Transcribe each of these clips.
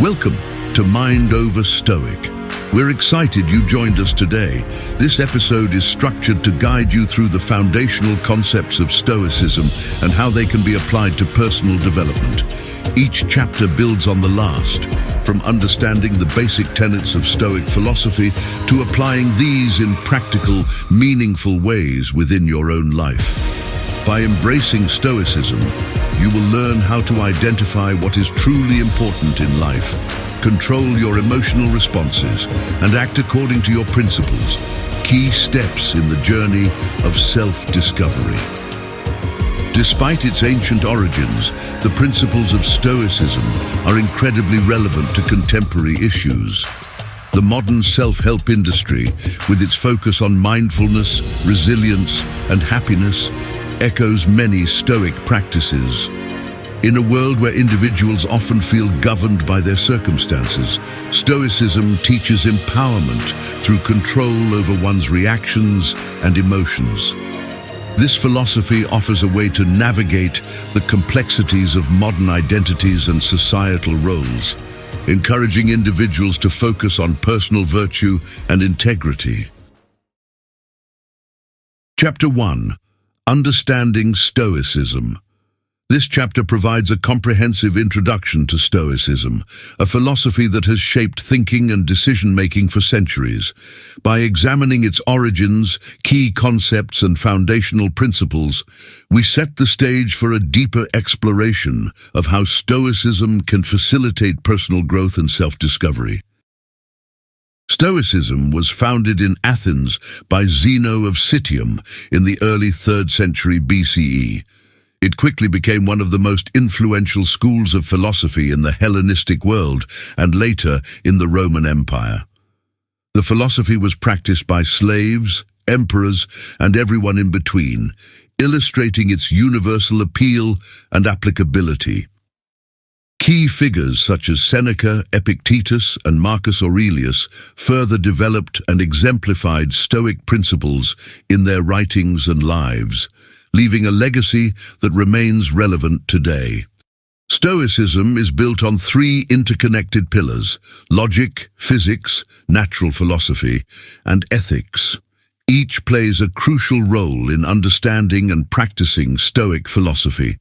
Welcome to Mind Over Stoic. We're excited you joined us today. This episode is structured to guide you through the foundational concepts of Stoicism and how they can be applied to personal development. Each chapter builds on the last, from understanding the basic tenets of Stoic philosophy to applying these in practical, meaningful ways within your own life. By embracing Stoicism, you will learn how to identify what is truly important in life, control your emotional responses, and act according to your principles, key steps in the journey of self-discovery. Despite its ancient origins, the principles of Stoicism are incredibly relevant to contemporary issues. The modern self-help industry, with its focus on mindfulness, resilience, and happiness, echoes many Stoic practices. In a world where individuals often feel governed by their circumstances, Stoicism teaches empowerment through control over one's reactions and emotions. This philosophy offers a way to navigate the complexities of modern identities and societal roles, encouraging individuals to focus on personal virtue and integrity. Chapter 1. Understanding Stoicism. This chapter provides a comprehensive introduction to Stoicism, a philosophy that has shaped thinking and decision-making for centuries. By examining its origins, key concepts, and foundational principles, we set the stage for a deeper exploration of how Stoicism can facilitate personal growth and self-discovery. Stoicism was founded in Athens by Zeno of Citium in the early 3rd century BCE. It quickly became one of the most influential schools of philosophy in the Hellenistic world and later in the Roman Empire. The philosophy was practiced by slaves, emperors, and everyone in between, illustrating its universal appeal and applicability. Key figures such as Seneca, Epictetus, and Marcus Aurelius further developed and exemplified Stoic principles in their writings and lives, leaving a legacy that remains relevant today. Stoicism is built on 3 interconnected pillars: logic, physics, natural philosophy, and ethics. Each plays a crucial role in understanding and practicing Stoic philosophy.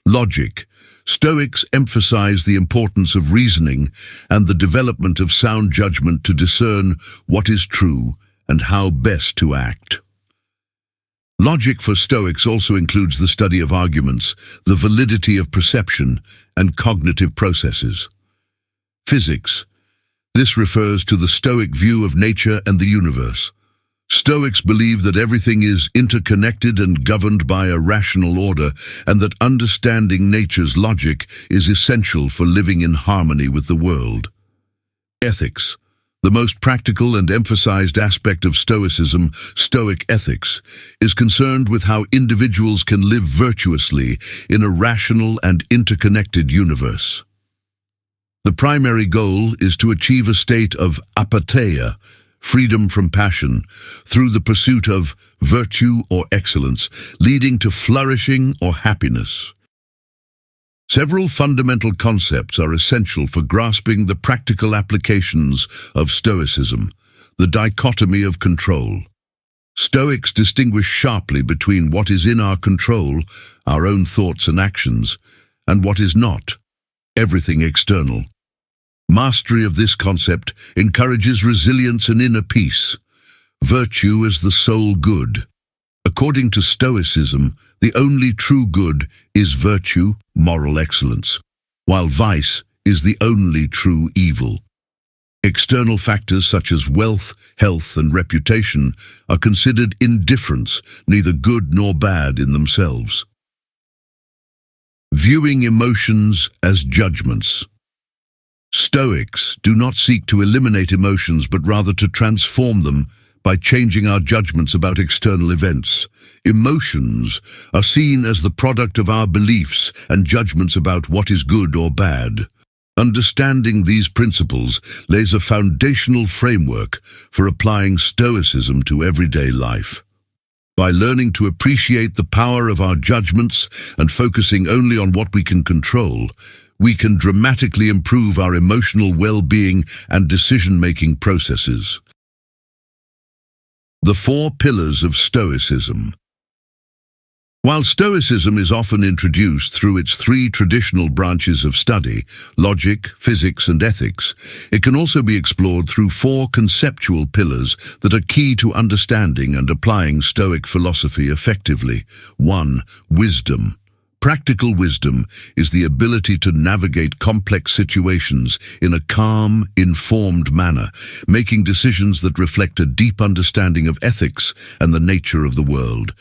Logic. Stoics emphasize the importance of reasoning and the development of sound judgment to discern what is true and how best to act. Logic for Stoics also includes the study of arguments, the validity of perception, and cognitive processes. Physics. This refers to the Stoic view of nature and the universe. Stoics believe that everything is interconnected and governed by a rational order, and that understanding nature's logic is essential for living in harmony with the world. Ethics. The most practical and emphasized aspect of Stoicism, Stoic ethics, is concerned with how individuals can live virtuously in a rational and interconnected universe. The primary goal is to achieve a state of apatheia, freedom from passion, through the pursuit of virtue or excellence, leading to flourishing or happiness. Several fundamental concepts are essential for grasping the practical applications of Stoicism: the dichotomy of control. Stoics distinguish sharply between what is in our control, our own thoughts and actions, and what is not, everything external. Mastery of this concept encourages resilience and inner peace. Virtue is the sole good. According to Stoicism, the only true good is virtue, moral excellence, while vice is the only true evil. External factors such as wealth, health, and reputation are considered indifferents, neither good nor bad in themselves. Viewing emotions as judgments. Stoics do not seek to eliminate emotions, but rather to transform them by changing our judgments about external events. Emotions are seen as the product of our beliefs and judgments about what is good or bad. Understanding these principles lays a foundational framework for applying Stoicism to everyday life. By learning to appreciate the power of our judgments and focusing only on what we can control, we can dramatically improve our emotional well-being and decision-making processes. The 4 pillars of Stoicism. While Stoicism is often introduced through its 3 traditional branches of study, logic, physics, and ethics, it can also be explored through 4 conceptual pillars that are key to understanding and applying Stoic philosophy effectively. 1. Wisdom. Practical wisdom is the ability to navigate complex situations in a calm, informed manner, making decisions that reflect a deep understanding of ethics and the nature of the world.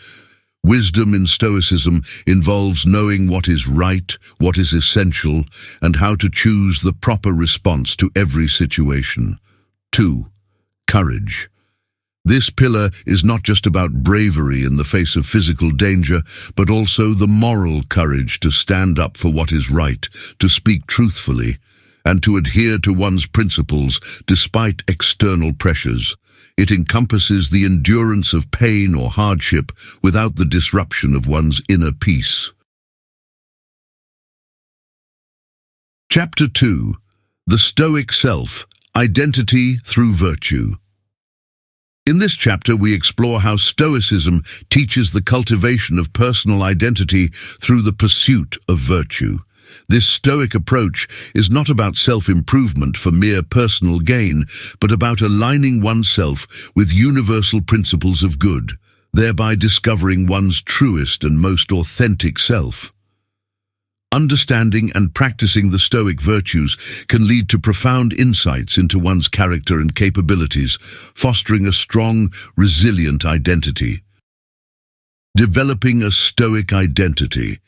Wisdom in Stoicism involves knowing what is right, what is essential, and how to choose the proper response to every situation. 2. Courage. This pillar is not just about bravery in the face of physical danger, but also the moral courage to stand up for what is right, to speak truthfully, and to adhere to one's principles despite external pressures. It encompasses the endurance of pain or hardship without the disruption of one's inner peace. Chapter 2. The Stoic Self, Identity Through Virtue. In this chapter, we explore how Stoicism teaches the cultivation of personal identity through the pursuit of virtue. This Stoic approach is not about self-improvement for mere personal gain, but about aligning oneself with universal principles of good, thereby discovering one's truest and most authentic self. Understanding and practicing the Stoic virtues can lead to profound insights into one's character and capabilities, fostering a strong, resilient identity. Developing a Stoic identity.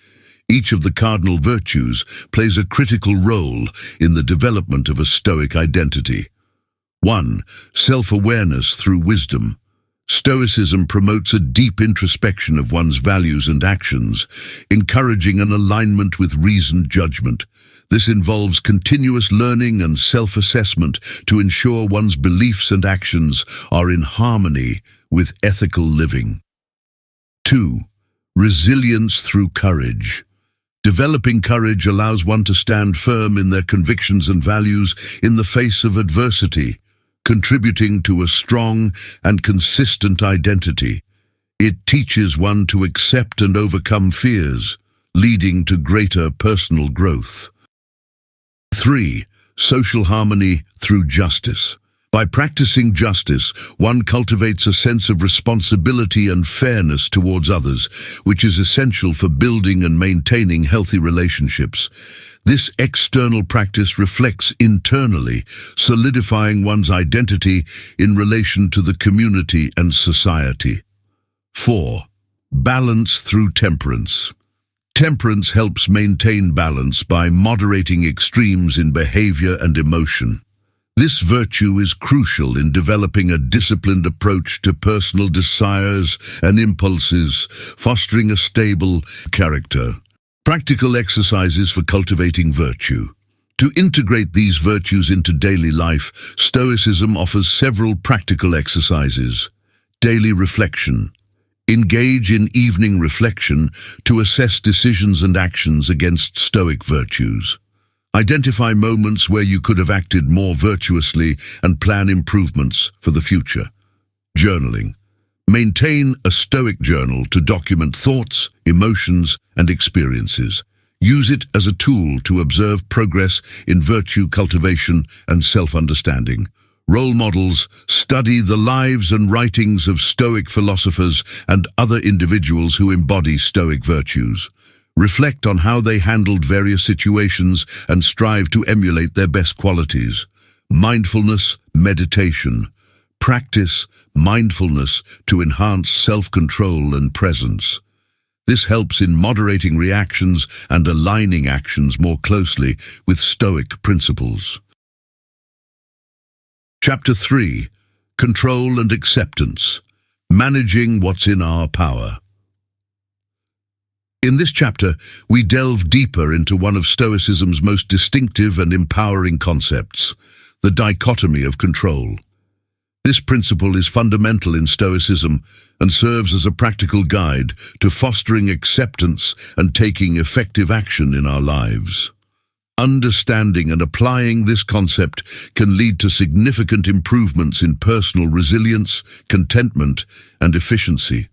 Each of the cardinal virtues plays a critical role in the development of a Stoic identity. 1. Self-awareness through wisdom. Stoicism promotes a deep introspection of one's values and actions, encouraging an alignment with reasoned judgment. This involves continuous learning and self-assessment to ensure one's beliefs and actions are in harmony with ethical living. 2. Resilience through courage. Developing courage allows one to stand firm in their convictions and values in the face of adversity, contributing to a strong and consistent identity. It teaches one to accept and overcome fears, leading to greater personal growth. 3. Social harmony through justice. By practicing justice, one cultivates a sense of responsibility and fairness towards others, which is essential for building and maintaining healthy relationships. This external practice reflects internally, solidifying one's identity in relation to the community and society. 4. Balance through temperance. Temperance helps maintain balance by moderating extremes in behavior and emotion. This virtue is crucial in developing a disciplined approach to personal desires and impulses, fostering a stable character. Practical exercises for cultivating virtue. To integrate these virtues into daily life, Stoicism offers several practical exercises. Daily reflection. Engage in evening reflection to assess decisions and actions against Stoic virtues. Identify moments where you could have acted more virtuously and plan improvements for the future. Journaling. Maintain a Stoic journal to document thoughts, emotions, and experiences. Use it as a tool to observe progress in virtue cultivation and self-understanding. Role models. Study the lives and writings of Stoic philosophers and other individuals who embody Stoic virtues. Reflect on how they handled various situations and strive to emulate their best qualities. Mindfulness, meditation. Practice mindfulness to enhance self-control and presence. This helps in moderating reactions and aligning actions more closely with Stoic principles. Chapter 3. Control and Acceptance. Managing what's in our power. In this chapter, we delve deeper into one of Stoicism's most distinctive and empowering concepts, the dichotomy of control. This principle is fundamental in Stoicism and serves as a practical guide to fostering acceptance and taking effective action in our lives. Understanding and applying this concept can lead to significant improvements in personal resilience, contentment, and efficiency.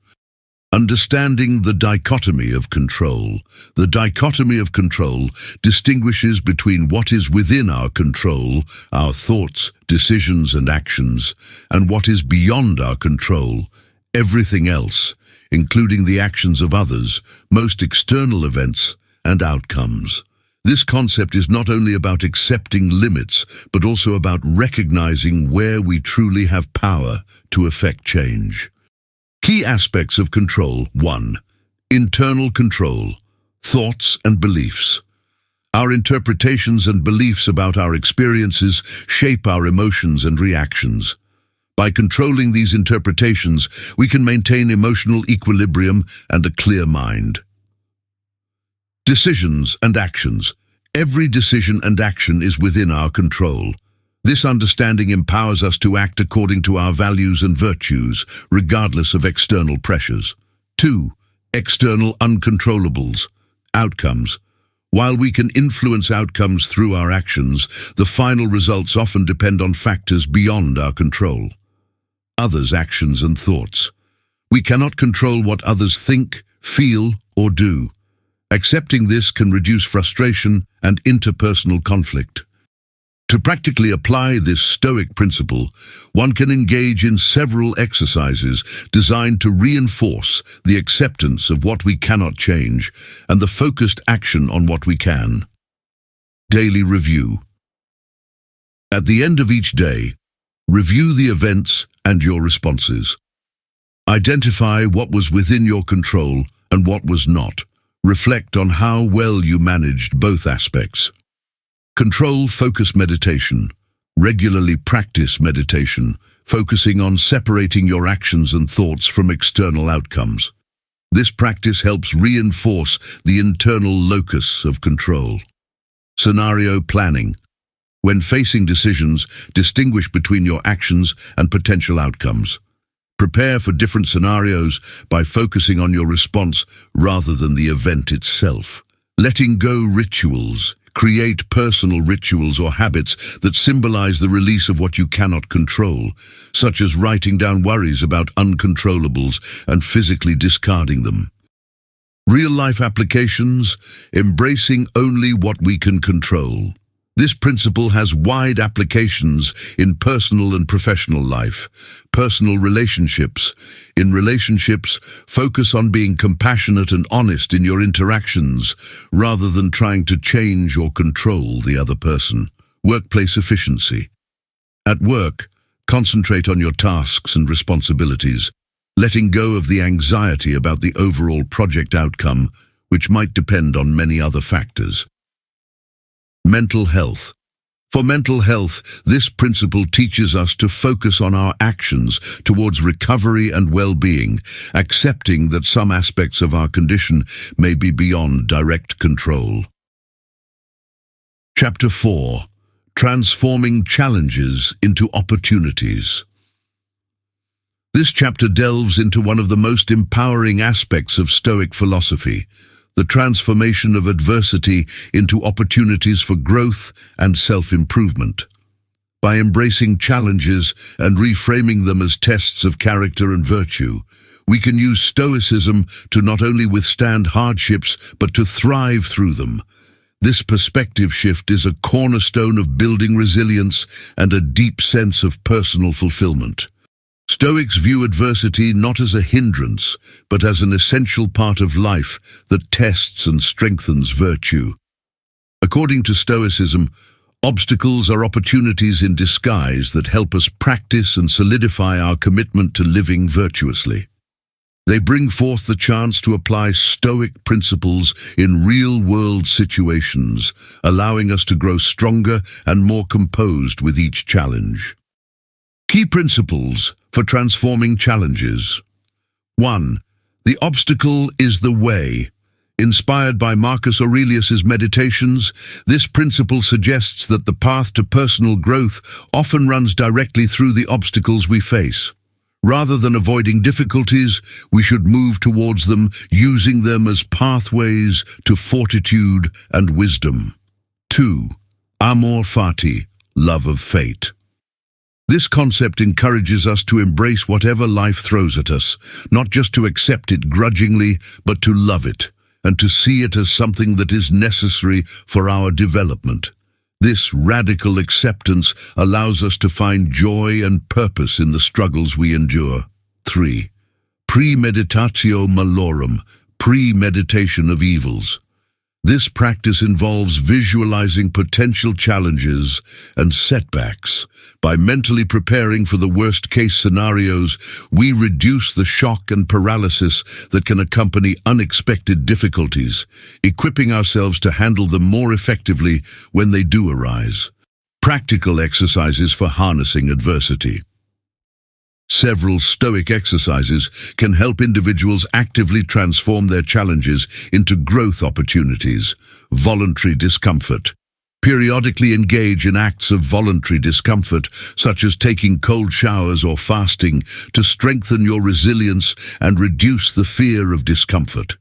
Understanding the dichotomy of control. The dichotomy of control distinguishes between what is within our control, our thoughts, decisions, and actions, and what is beyond our control, everything else, including the actions of others, most external events, and outcomes. This concept is not only about accepting limits, but also about recognizing where we truly have power to effect change. Key aspects of control. 1. Internal control. Thoughts and beliefs. Our interpretations and beliefs about our experiences shape our emotions and reactions. By controlling these interpretations, we can maintain emotional equilibrium and a clear mind. Decisions and actions. Every decision and action is within our control. This understanding empowers us to act according to our values and virtues, regardless of external pressures. 2. External uncontrollables. Outcomes. While we can influence outcomes through our actions, the final results often depend on factors beyond our control. Others' actions and thoughts. We cannot control what others think, feel, or do. Accepting this can reduce frustration and interpersonal conflict. To practically apply this Stoic principle, one can engage in several exercises designed to reinforce the acceptance of what we cannot change and the focused action on what we can. Daily review. At the end of each day, review the events and your responses. Identify what was within your control and what was not. Reflect on how well you managed both aspects. Control-focused meditation. Regularly practice meditation, focusing on separating your actions and thoughts from external outcomes. This practice helps reinforce the internal locus of control. Scenario planning. When facing decisions, distinguish between your actions and potential outcomes. Prepare for different scenarios by focusing on your response rather than the event itself. Letting go rituals. Create personal rituals or habits that symbolize the release of what you cannot control, such as writing down worries about uncontrollables and physically discarding them. Real-life applications. Embracing only what we can control. This principle has wide applications in personal and professional life. Personal relationships. In relationships, focus on being compassionate and honest in your interactions, rather than trying to change or control the other person. Workplace efficiency. At work, concentrate on your tasks and responsibilities, letting go of the anxiety about the overall project outcome, which might depend on many other factors. Mental health. For mental health, this principle teaches us to focus on our actions towards recovery and well-being, accepting that some aspects of our condition may be beyond direct control. Chapter 4. Transforming challenges into opportunities. This chapter delves into one of the most empowering aspects of Stoic philosophy, the transformation of adversity into opportunities for growth and self-improvement. By embracing challenges and reframing them as tests of character and virtue, we can use Stoicism to not only withstand hardships, but to thrive through them. This perspective shift is a cornerstone of building resilience and a deep sense of personal fulfillment. Stoics view adversity not as a hindrance, but as an essential part of life that tests and strengthens virtue. According to Stoicism, obstacles are opportunities in disguise that help us practice and solidify our commitment to living virtuously. They bring forth the chance to apply Stoic principles in real-world situations, allowing us to grow stronger and more composed with each challenge. Key principles for transforming challenges. 1. The obstacle is the way. Inspired by Marcus Aurelius's Meditations, this principle suggests that the path to personal growth often runs directly through the obstacles we face. Rather than avoiding difficulties, we should move towards them, using them as pathways to fortitude and wisdom. 2. 2. Amor fati, love of fate. This concept encourages us to embrace whatever life throws at us, not just to accept it grudgingly, but to love it, and to see it as something that is necessary for our development. This radical acceptance allows us to find joy and purpose in the struggles we endure. 3. Premeditatio malorum, premeditation of evils. This practice involves visualizing potential challenges and setbacks. By mentally preparing for the worst-case scenarios, we reduce the shock and paralysis that can accompany unexpected difficulties, equipping ourselves to handle them more effectively when they do arise. Practical exercises for harnessing adversity. Several Stoic exercises can help individuals actively transform their challenges into growth opportunities. Voluntary discomfort. Periodically engage in acts of voluntary discomfort, such as taking cold showers or fasting, to strengthen your resilience and reduce the fear of discomfort.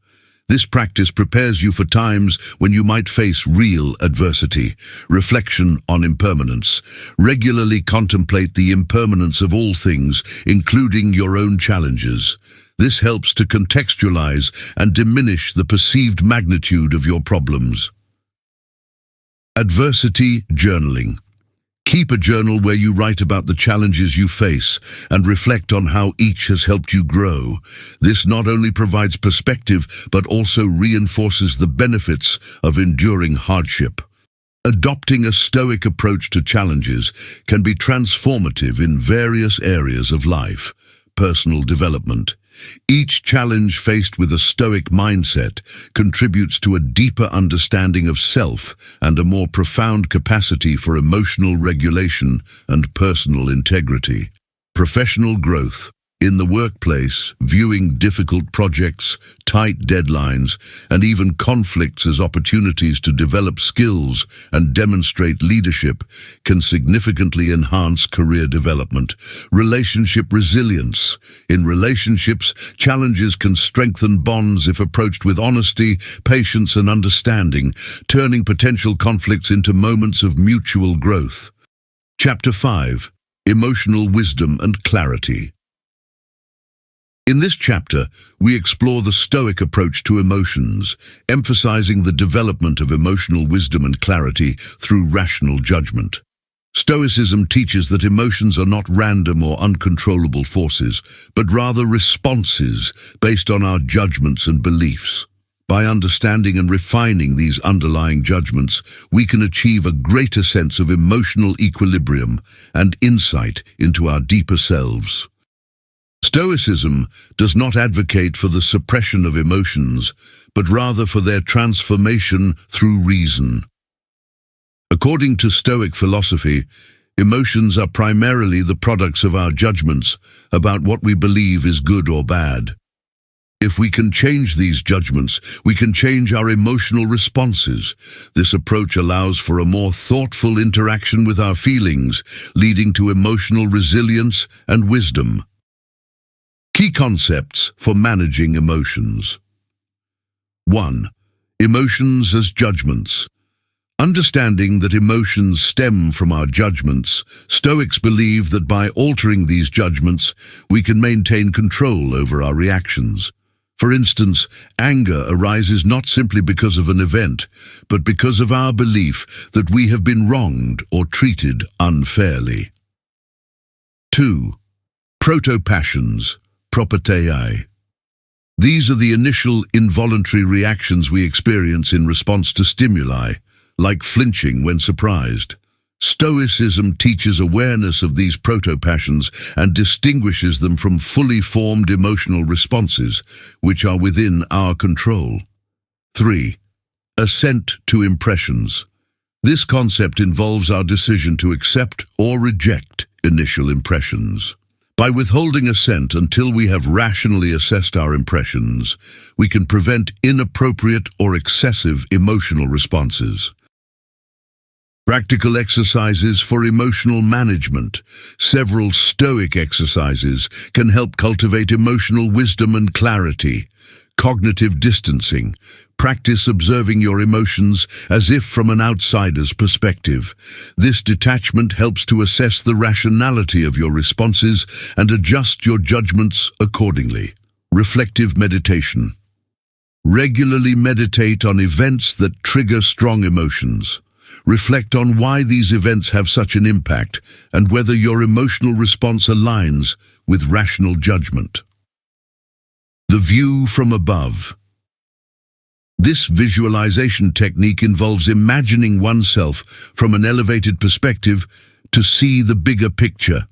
This practice prepares you for times when you might face real adversity. Reflection on impermanence. Regularly contemplate the impermanence of all things, including your own challenges. This helps to contextualize and diminish the perceived magnitude of your problems. Adversity journaling. Keep a journal where you write about the challenges you face and reflect on how each has helped you grow. This not only provides perspective, but also reinforces the benefits of enduring hardship. Adopting a Stoic approach to challenges can be transformative in various areas of life. Personal development. Each challenge faced with a Stoic mindset contributes to a deeper understanding of self and a more profound capacity for emotional regulation and personal integrity. Professional growth. In the workplace, viewing difficult projects, tight deadlines, and even conflicts as opportunities to develop skills and demonstrate leadership can significantly enhance career development. Relationship resilience. In relationships, challenges can strengthen bonds if approached with honesty, patience, and understanding, turning potential conflicts into moments of mutual growth. Chapter 5. Emotional wisdom and clarity. In this chapter, we explore the Stoic approach to emotions, emphasizing the development of emotional wisdom and clarity through rational judgment. Stoicism teaches that emotions are not random or uncontrollable forces, but rather responses based on our judgments and beliefs. By understanding and refining these underlying judgments, we can achieve a greater sense of emotional equilibrium and insight into our deeper selves. Stoicism does not advocate for the suppression of emotions, but rather for their transformation through reason. According to Stoic philosophy, emotions are primarily the products of our judgments about what we believe is good or bad. If we can change these judgments, we can change our emotional responses. This approach allows for a more thoughtful interaction with our feelings, leading to emotional resilience and wisdom. Key concepts for managing emotions. 1. Emotions as judgments. Understanding that emotions stem from our judgments, Stoics believe that by altering these judgments, we can maintain control over our reactions. For instance, anger arises not simply because of an event, but because of our belief that we have been wronged or treated unfairly. 2. Proto-passions. Propatei. These are the initial involuntary reactions we experience in response to stimuli, like flinching when surprised. Stoicism teaches awareness of these proto-passions and distinguishes them from fully formed emotional responses, which are within our control. 3. Assent to impressions. This concept involves our decision to accept or reject initial impressions. By withholding assent until we have rationally assessed our impressions, we can prevent inappropriate or excessive emotional responses. Practical exercises for emotional management. Several Stoic exercises can help cultivate emotional wisdom and clarity. Cognitive distancing. Practice observing your emotions as if from an outsider's perspective. This detachment helps to assess the rationality of your responses and adjust your judgments accordingly. Reflective meditation. Regularly meditate on events that trigger strong emotions. Reflect on why these events have such an impact and whether your emotional response aligns with rational judgment. The view from above. This visualization technique involves imagining oneself from an elevated perspective to see the bigger picture.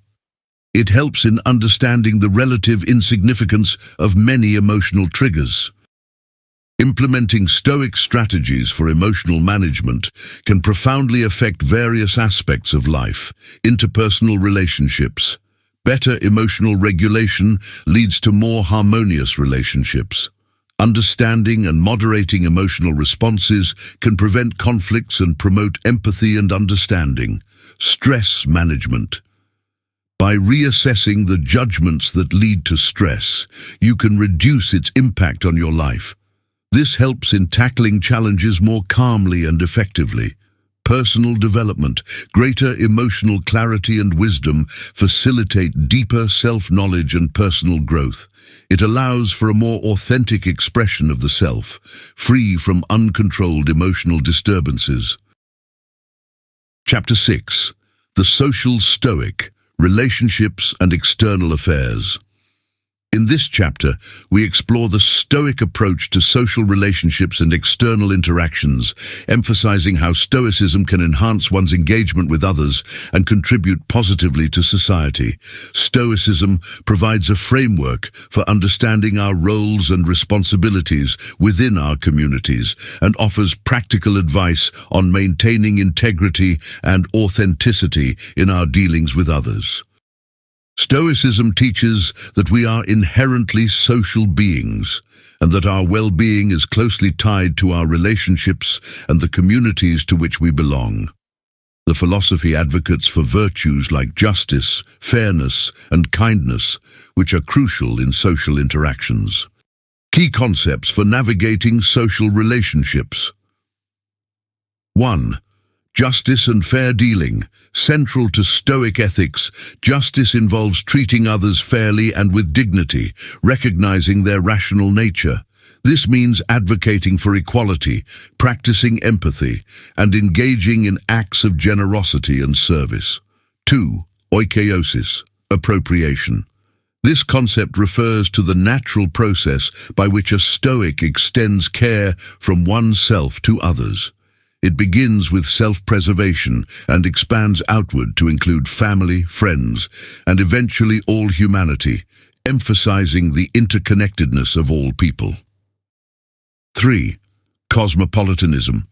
It helps in understanding the relative insignificance of many emotional triggers. Implementing Stoic strategies for emotional management can profoundly affect various aspects of life. Interpersonal relationships. Better emotional regulation leads to more harmonious relationships. Understanding and moderating emotional responses can prevent conflicts and promote empathy and understanding. Stress management. By reassessing the judgments that lead to stress, you can reduce its impact on your life. This helps in tackling challenges more calmly and effectively. Personal development, greater emotional clarity and wisdom facilitate deeper self-knowledge and personal growth. It allows for a more authentic expression of the self, free from uncontrolled emotional disturbances. Chapter 6. The Social Stoic, Relationships and External Affairs. In this chapter, we explore the Stoic approach to social relationships and external interactions, emphasizing how Stoicism can enhance one's engagement with others and contribute positively to society. Stoicism provides a framework for understanding our roles and responsibilities within our communities and offers practical advice on maintaining integrity and authenticity in our dealings with others. Stoicism teaches that we are inherently social beings and that our well-being is closely tied to our relationships and the communities to which we belong. The philosophy advocates for virtues like justice, fairness, and kindness, which are crucial in social interactions. Key concepts for navigating social relationships. 1. Justice and fair dealing. Central to Stoic ethics, justice involves treating others fairly and with dignity, recognizing their rational nature. This means advocating for equality, practicing empathy, and engaging in acts of generosity and service. 2. Oikeiosis, appropriation. This concept refers to the natural process by which a Stoic extends care from oneself to others. It begins with self-preservation and expands outward to include family, friends, and eventually all humanity, emphasizing the interconnectedness of all people. 3. Cosmopolitanism.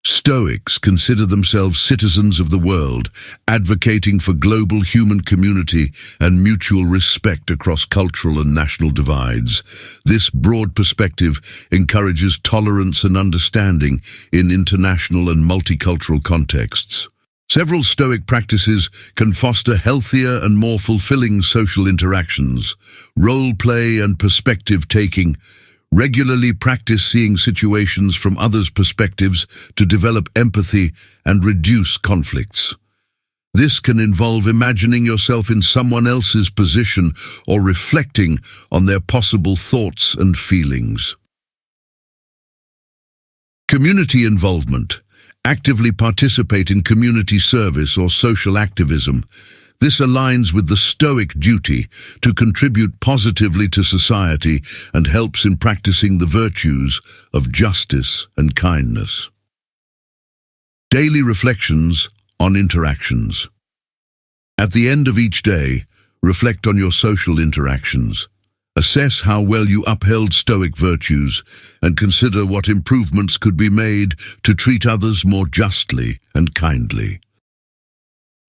Stoics consider themselves citizens of the world, advocating for global human community and mutual respect across cultural and national divides. This broad perspective encourages tolerance and understanding in international and multicultural contexts. Several Stoic practices can foster healthier and more fulfilling social interactions. Role play and perspective taking. Regularly practice seeing situations from others' perspectives to develop empathy and reduce conflicts. This can involve imagining yourself in someone else's position or reflecting on their possible thoughts and feelings. Community involvement. Actively participate in community service or social activism. This aligns with the Stoic duty to contribute positively to society and helps in practicing the virtues of justice and kindness. Daily reflections on interactions. At the end of each day, reflect on your social interactions. Assess how well you upheld Stoic virtues and consider what improvements could be made to treat others more justly and kindly.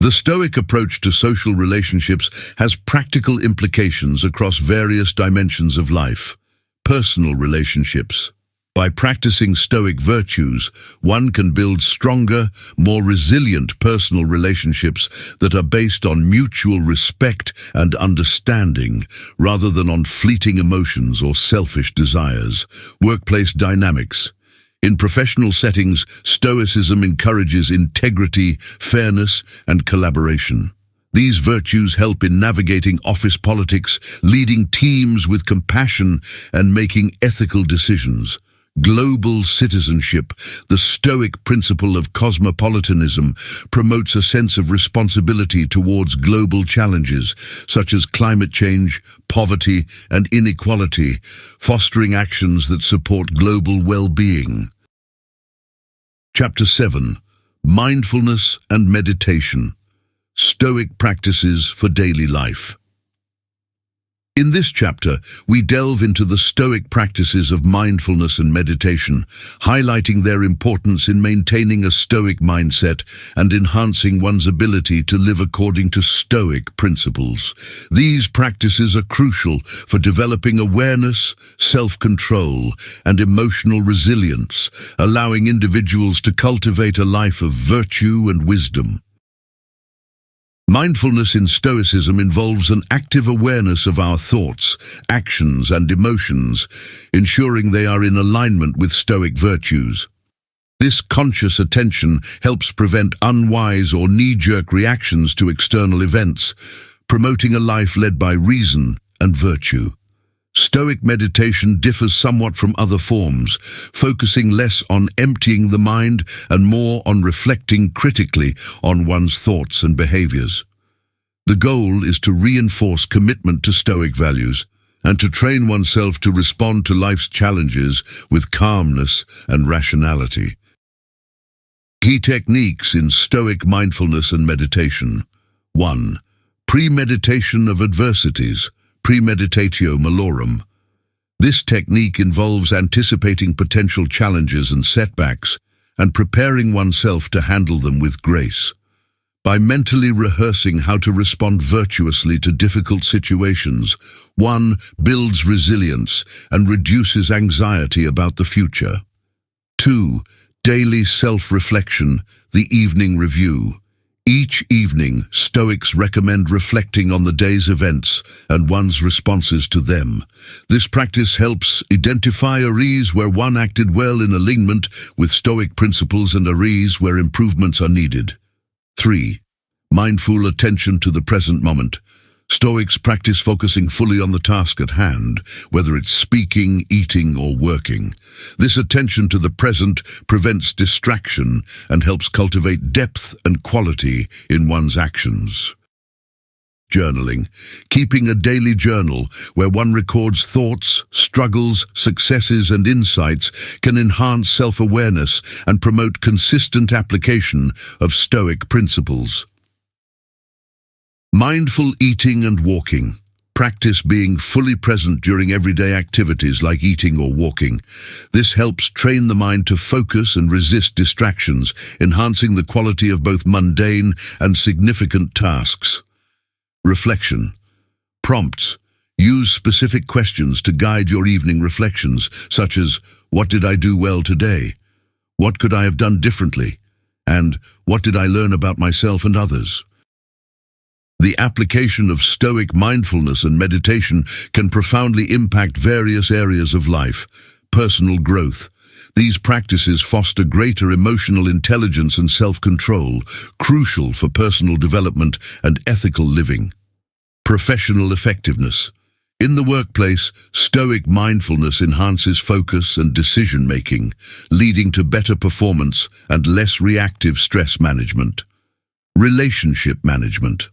The Stoic approach to social relationships has practical implications across various dimensions of life. Personal relationships. By practicing Stoic virtues, one can build stronger, more resilient personal relationships that are based on mutual respect and understanding, rather than on fleeting emotions or selfish desires. Workplace dynamics. In professional settings, Stoicism encourages integrity, fairness, and collaboration. These virtues help in navigating office politics, leading teams with compassion, and making ethical decisions. Global citizenship. The Stoic principle of cosmopolitanism promotes a sense of responsibility towards global challenges, such as climate change, poverty, and inequality, fostering actions that support global well-being. Chapter 7. Mindfulness and Meditation. Stoic practices for daily life. In this chapter, we delve into the Stoic practices of mindfulness and meditation, highlighting their importance in maintaining a Stoic mindset and enhancing one's ability to live according to Stoic principles. These practices are crucial for developing awareness, self-control, and emotional resilience, allowing individuals to cultivate a life of virtue and wisdom. Mindfulness in Stoicism involves an active awareness of our thoughts, actions, and emotions, ensuring they are in alignment with Stoic virtues. This conscious attention helps prevent unwise or knee-jerk reactions to external events, promoting a life led by reason and virtue. Stoic meditation differs somewhat from other forms, focusing less on emptying the mind and more on reflecting critically on one's thoughts and behaviors. The goal is to reinforce commitment to Stoic values and to train oneself to respond to life's challenges with calmness and rationality. Key techniques in Stoic mindfulness and meditation. 1. Premeditation of adversities. Premeditatio malorum. This technique involves anticipating potential challenges and setbacks and preparing oneself to handle them with grace. By mentally rehearsing how to respond virtuously to difficult situations, one builds resilience and reduces anxiety about the future. 2. Daily self-reflection, the evening review. Each evening, Stoics recommend reflecting on the day's events and one's responses to them. This practice helps identify areas where one acted well in alignment with Stoic principles and areas where improvements are needed. 3. Mindful attention to the present moment. Stoics practice focusing fully on the task at hand, whether it's speaking, eating, or working. This attention to the present prevents distraction and helps cultivate depth and quality in one's actions. Journaling. Keeping a daily journal where one records thoughts, struggles, successes, and insights can enhance self-awareness and promote consistent application of Stoic principles. Mindful eating and walking. Practice being fully present during everyday activities like eating or walking. This helps train the mind to focus and resist distractions, enhancing the quality of both mundane and significant tasks. Reflection. Prompts. Use specific questions to guide your evening reflections, such as, what did I do well today? What could I have done differently? And what did I learn about myself and others? The application of Stoic mindfulness and meditation can profoundly impact various areas of life. Personal growth. These practices foster greater emotional intelligence and self-control, crucial for personal development and ethical living. Professional effectiveness. In the workplace, Stoic mindfulness enhances focus and decision-making, leading to better performance and less reactive stress management. Relationship management.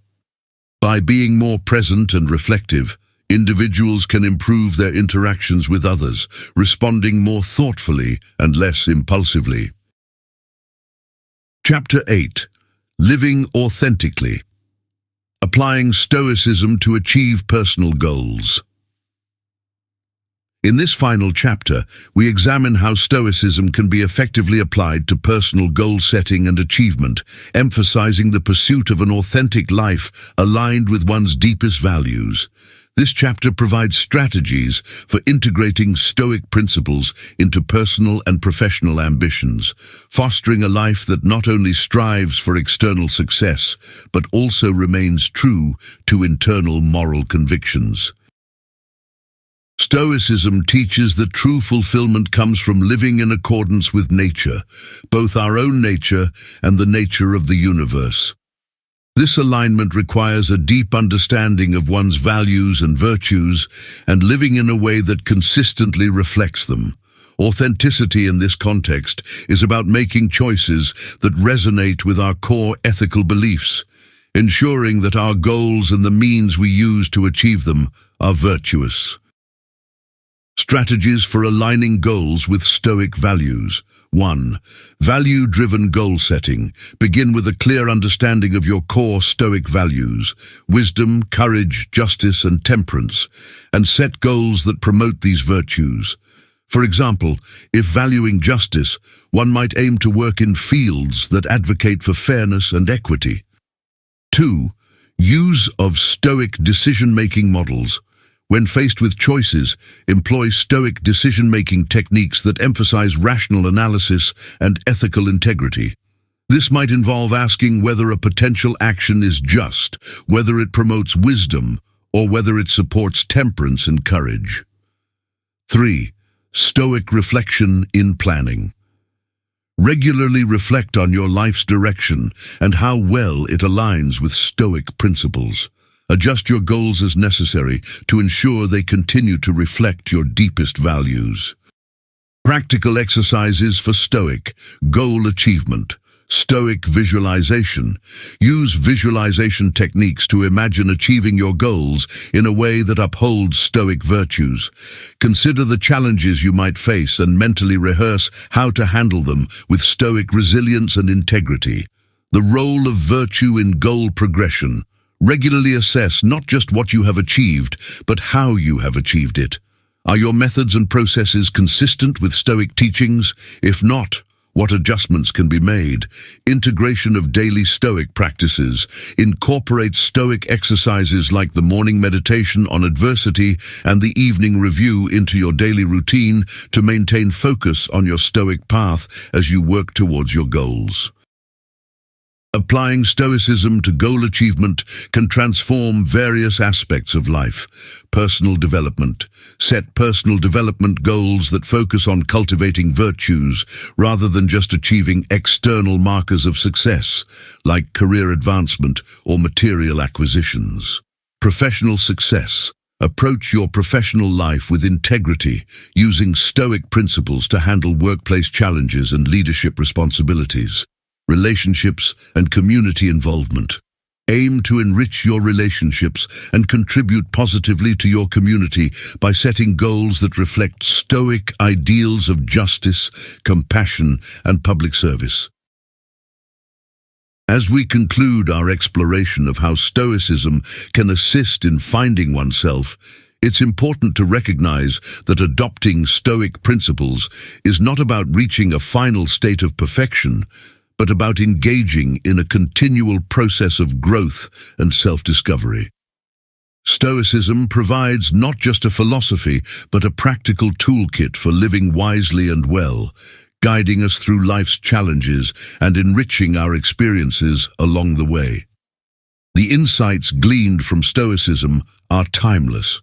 By being more present and reflective, individuals can improve their interactions with others, responding more thoughtfully and less impulsively. Chapter 8. Living authentically. Applying Stoicism to achieve personal goals. In this final chapter, we examine how Stoicism can be effectively applied to personal goal setting and achievement, emphasizing the pursuit of an authentic life aligned with one's deepest values. This chapter provides strategies for integrating Stoic principles into personal and professional ambitions, fostering a life that not only strives for external success, but also remains true to internal moral convictions. Stoicism teaches that true fulfillment comes from living in accordance with nature, both our own nature and the nature of the universe. This alignment requires a deep understanding of one's values and virtues and living in a way that consistently reflects them. Authenticity in this context is about making choices that resonate with our core ethical beliefs, ensuring that our goals and the means we use to achieve them are virtuous. Strategies for aligning goals with Stoic values. 1. Value-driven goal setting. Begin with a clear understanding of your core Stoic values, wisdom, courage, justice, and temperance, and set goals that promote these virtues. For example, if valuing justice, one might aim to work in fields that advocate for fairness and equity. 2. Use of Stoic decision-making models. When faced with choices, employ Stoic decision-making techniques that emphasize rational analysis and ethical integrity. This might involve asking whether a potential action is just, whether it promotes wisdom, or whether it supports temperance and courage. 3. Stoic reflection in planning. Regularly reflect on your life's direction and how well it aligns with Stoic principles. Adjust your goals as necessary to ensure they continue to reflect your deepest values. Practical exercises for Stoic goal achievement. Stoic visualization. Use visualization techniques to imagine achieving your goals in a way that upholds Stoic virtues. Consider the challenges you might face and mentally rehearse how to handle them with Stoic resilience and integrity. The role of virtue in goal progression. Regularly assess not just what you have achieved, but how you have achieved it. Are your methods and processes consistent with Stoic teachings? If not, what adjustments can be made? Integration of daily Stoic practices. Incorporate Stoic exercises like the morning meditation on adversity and the evening review into your daily routine to maintain focus on your Stoic path as you work towards your goals. Applying Stoicism to goal achievement can transform various aspects of life. Personal development. Set personal development goals that focus on cultivating virtues rather than just achieving external markers of success, like career advancement or material acquisitions. Professional success. Approach your professional life with integrity, using Stoic principles to handle workplace challenges and leadership responsibilities. Relationships and community involvement. Aim to enrich your relationships and contribute positively to your community by setting goals that reflect Stoic ideals of justice, compassion, and public service. As we conclude our exploration of how Stoicism can assist in finding oneself, it's important to recognize that adopting Stoic principles is not about reaching a final state of perfection, but about engaging in a continual process of growth and self-discovery. Stoicism provides not just a philosophy, but a practical toolkit for living wisely and well, guiding us through life's challenges and enriching our experiences along the way. The insights gleaned from Stoicism are timeless.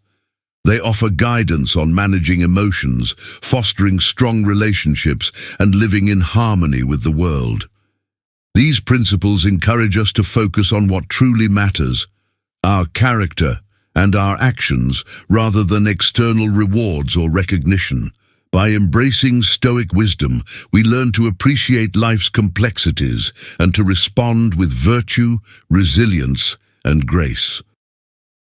They offer guidance on managing emotions, fostering strong relationships, and living in harmony with the world. These principles encourage us to focus on what truly matters, our character and our actions, rather than external rewards or recognition. By embracing Stoic wisdom, we learn to appreciate life's complexities and to respond with virtue, resilience, and grace.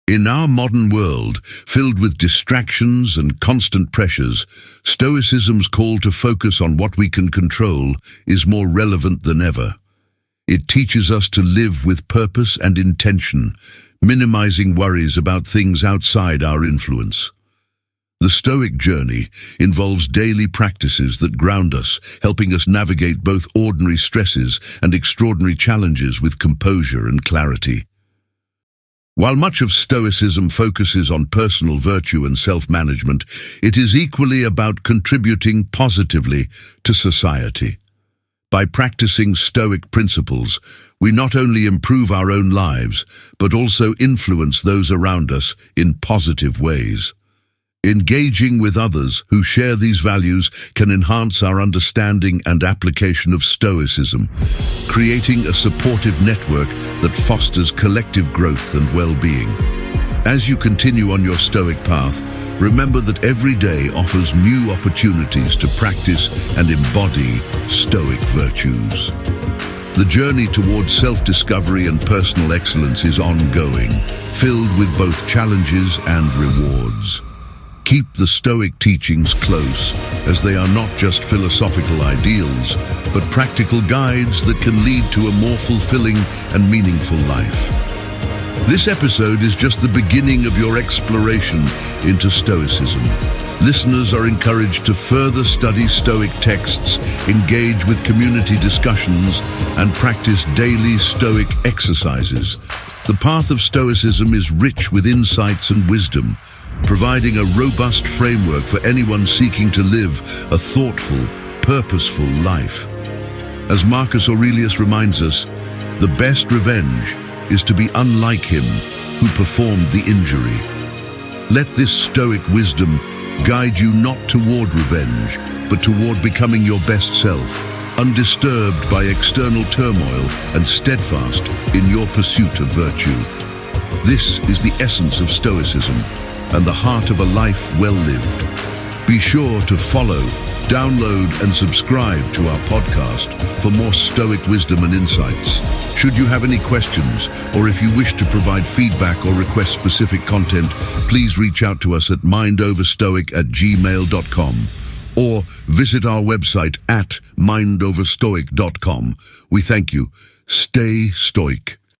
In our modern world, filled with distractions and constant pressures, Stoicism's call to focus on what we can control is more relevant than ever. It teaches us to live with purpose and intention, minimizing worries about things outside our influence. The Stoic journey involves daily practices that ground us, helping us navigate both ordinary stresses and extraordinary challenges with composure and clarity. While much of Stoicism focuses on personal virtue and self-management, it is equally about contributing positively to society. By practicing Stoic principles, we not only improve our own lives, but also influence those around us in positive ways. Engaging with others who share these values can enhance our understanding and application of Stoicism, creating a supportive network that fosters collective growth and well-being. As you continue on your Stoic path, remember that every day offers new opportunities to practice and embody Stoic virtues. The journey towards self-discovery and personal excellence is ongoing, filled with both challenges and rewards. Keep the Stoic teachings close, as they are not just philosophical ideals, but practical guides that can lead to a more fulfilling and meaningful life. This episode is just the beginning of your exploration into Stoicism. Listeners are encouraged to further study Stoic texts, engage with community discussions, and practice daily Stoic exercises. The path of Stoicism is rich with insights and wisdom, providing a robust framework for anyone seeking to live a thoughtful, purposeful life. As Marcus Aurelius reminds us, the best revenge is to be unlike him who performed the injury. Let this Stoic wisdom guide you not toward revenge, but toward becoming your best self, undisturbed by external turmoil and steadfast in your pursuit of virtue. This is the essence of Stoicism and the heart of a life well lived. Be sure to follow, download, and subscribe to our podcast for more Stoic wisdom and insights. Should you have any questions, or if you wish to provide feedback or request specific content, please reach out to us at mindoverstoic@gmail.com or visit our website at mindoverstoic.com. We thank you. Stay stoic.